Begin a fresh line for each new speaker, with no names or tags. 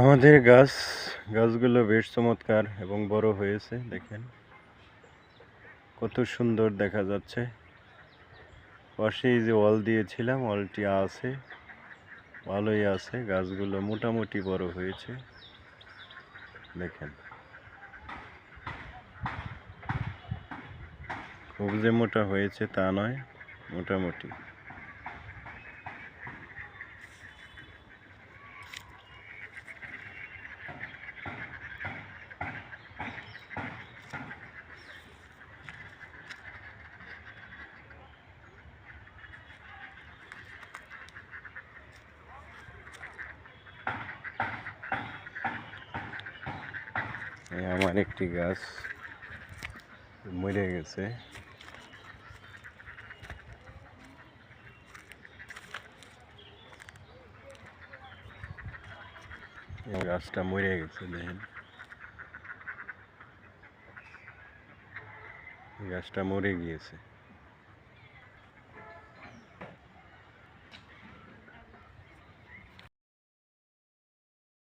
আমাদের গাছগুলো বেশ চমৎকার এবং বড় হয়েছে। দেখেন কত সুন্দর দেখা যাচ্ছে। পাশেই যে ওয়াল দিয়েছিলাম, ওয়ালটি আছে, ভালোই আছে। গাছগুলো মোটামুটি বড় হয়েছে। দেখেন খুব যে মোটা হয়েছে তা নয়, মোটামুটি। এই আমার একটি গাছ মরে গেছে। এই গাছটা মরে গেছে, দেখেন গাছটা মরে গিয়েছে।